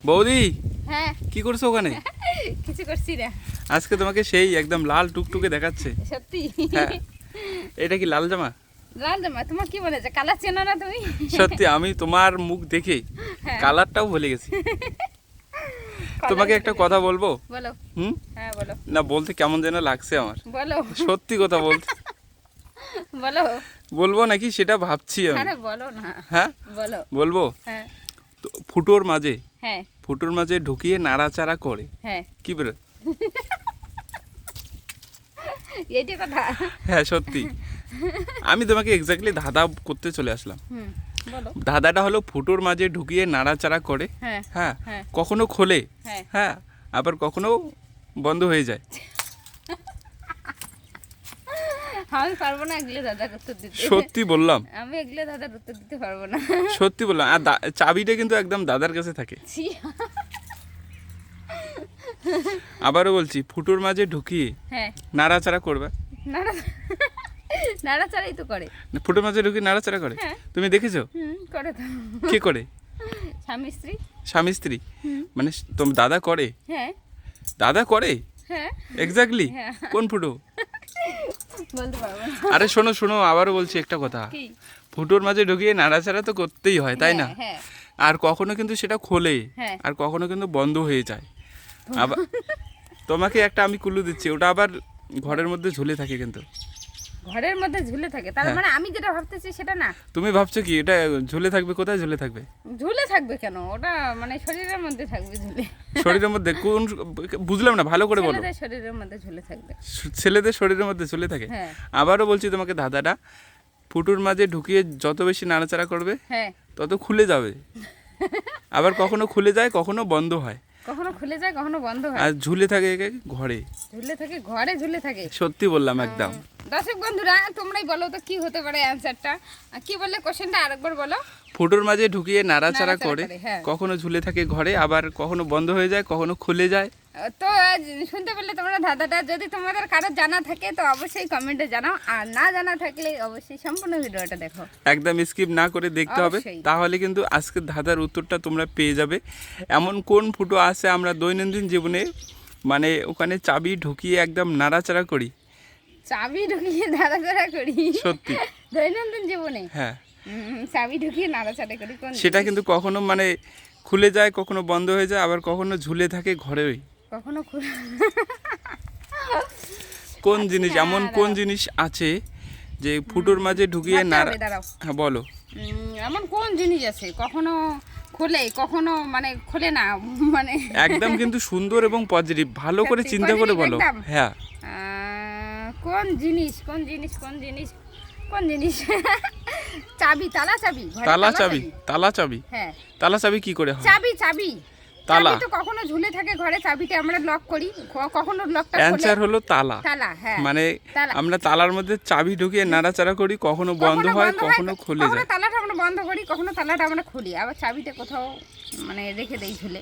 বৌদি, হ্যাঁ কি করছো ওখানে? কিছু করছি না। আজকে তোমাকে সেই একদম লাল টুকটুকে দেখাচ্ছে। সত্যি? হ্যাঁ, এটা কি লাল জামা? লাল জামা? তোমার কি মনে হচ্ছে কালার চেনো না তুমি? সত্যি আমি তোমার মুখ দেখে হ্যাঁ। কালারটাও ভুলে গেছি। তোমাকে একটা কথা বলবো? বলো। হুম? হ্যাঁ বলো। না, বলতে কেমন যেন লাগছে আমার। বলো। সত্যি কথা বলতে বলো। বলবো নাকি সেটা ভাবছি আমি। আরে বলো না। হ্যাঁ বলো। বলবো। হ্যাঁ তো ফুটোর মাঝে হ্যাঁ ঢুকিয়ে নাড়াচাড়া করে হ্যাঁ কি বেরো? এইটা কথা। হ্যাঁ সত্যি। আমি তোমাকে এক্স্যাক্টলি ধাঁধা করতে চলে আসলাম। হুম বলো। ধাঁধাটা হলো ফুটোর মাঝে ঢুকিয়ে নাড়াচাড়া করে। হ্যাঁ হ্যাঁ, হ্যাঁ কখনো খোলে। হ্যাঁ হ্যাঁ, আবার কখনো বন্ধ হয়ে যায়। আমি পারবো না এগুলো দাদার উত্তর দিতে। সত্যি বললাম, আমি এগুলো দাদার উত্তর দিতে পারবো না। সত্যি বললাম। আর চাবিটা কিন্তু একদম দাদার কাছে থাকে। ছি। আবারও বলছি, ফুটোর মাঝে ঢুকিয়ে হ্যাঁ নাড়াচাড়া করবে। নাড়া নাড়াচাড়াই তো করে। ফুটোর মাঝে ঢুকিয়ে নাড়াচাড়া করে। হ্যাঁ। তুমি দেখেছো? করে তো। কে করে? স্বামী স্ত্রী। স্বামী স্ত্রী? মানে তোমার দাদা করে? হ্যাঁ দাদা করে হ্যাঁ এক্স্যাক্টলি? হ্যাঁ। কোন ফুটো? বলতে পারবো না। আরে শোনো শোনো, আবারও বলছি একটা কথা। কি? ফুটোর মাঝে ঢুকিয়ে নাড়াচাড়া তো করতেই হয়, তাই না? হ্যাঁ, হ্যাঁ আর কখনো কিন্তু সেটা খোলে, হ্যাঁ। আর কখনো কিন্তু বন্ধ হয়ে যায়। আবার তোমাকে একটা আমি ক্লু দিচ্ছি, ওটা আবার ঘরের মধ্যে ঝুলে থাকে কিন্তু। ঘরের মধ্যে ঝুলে থাকে, তার হ্যাঁ। মানে আমি যেটা ভাবতেছি সেটা না। তুমি ভাবছো কি এটা ঝুলে থাকবে? কোথায় ঝুলে থাকবে? ঝুলে থাকবে কেন? ওটা মানে শরীরের মধ্যে থাকবে ঝুলে। শরীরের মধ্যে কোন? বুঝলাম না, ভালো করে বলো। ছেলেদের শরীরের মধ্যে ঝুলে থাকবে। ছেলেদের শরীরের মধ্যে ঝুলে থাকে? হ্যাঁ আবারও বলছি তোমাকে, ধাঁধাটা ফুটোর মাঝে ঢুকিয়ে যত বেশি নাড়াচাড়া করবে হ্যাঁ। তত খুলে যাবে। আবার কখনো খুলে যায়, কখনো বন্ধ হয়। কখনো খুলে যায়, কখনো বন্ধ হয়। আর ঝুলে থাকে ঘরে। ঝুলে থাকে, ঘরে ঝুলে থাকে। সত্যি বললাম একদম। দর্শক বন্ধুরা, তোমরাই বলো তো কি হতে পারে অ্যানসারটা। কি বললে কোশ্চেনটা আরেকবার বলো। ফুটোর মাঝে ঢুকিয়ে নাড়াচাড়া নাড়াচাড়া করে, করে, হ্যাঁ। কখনো ঝুলে থাকে ঘরে, আবার কখনো বন্ধ হয়ে যায়, কখনো খুলে যায়। তো শুনতে পেলে তোমরা ধাঁধাটা। যদি তোমাদের কারো জানা থাকে তো অবশ্যই কমেন্টে জানাও, আর না জানা থাকলে অবশ্যই সম্পূর্ণ ভিডিওটা দেখো। একদম স্কিপ না করে দেখতে হবে, অবশ্যই। তাহলে কিন্তু আজকের ধাঁধার উত্তরটা তোমরা পেয়ে যাবে। এমন কোন ফুটো আছে আমরা দৈনন্দিন জীবনে মানে ওখানে চাবি ঢুকিয়ে একদম নাড়াচাড়া করি? চাবি ঢুকিয়ে নাড়াচাড়া করি? সত্যি। দৈনন্দিন জীবনে? হ্যাঁ, চাবি ঢুকিয়ে নাড়াচাড়া করি কোন সেটা জিনিস? কিন্তু কখনো মানে খুলে যায়, কখনো বন্ধ হয়ে যায়, আবার কখনো ঝুলে থাকে ঘরেই। কখনো কোন জিনিস? আচ্ছা, এমন কোন দাঁড়াও। জিনিস আছে যে ফুটোর মাঝে ঢুকিয়ে ভাবতে নাড়া? হবে, দাঁড়াও। হ্যাঁ বলো। এমন কোন জিনিস আছে কখনো খোলে, কখনো মানে খোলে না, মানে একদম কিন্তু সুন্দর এবং পজিটিভ, ভালো করে সত্যি, চিন্তা করে positive বলো। একদম। হ্যাঁ, কোন জিনিস কোন জিনিস কোন জিনিস কোন জিনিস? চাবি, তালা চাবি, ঘরে তালা চাবি। তালা চাবি? হ্যাঁ। তালা চাবি কি করে হয়? চাবি চাবি তালা। চাবি তো কখনো ঝুলে থাকে ঘরে, চাবিটা আমরা লক করি, কখনো লকটা অ্যানসার খোলে। হলো তালা। তালা, হ্যাঁ। মানে তালা। আমরা তালার মধ্যে চাবি ঢুকিয়ে নাড়াচাড়া করি, কখনো বন্ধ হয়, কখনো খুলে কখনো যায়। তালাটা আমরা বন্ধ করি, কখনো তালাটা আমরা খুলি, আবার চাবিটা কোথাও মানে রেখে দেই ঝুলে।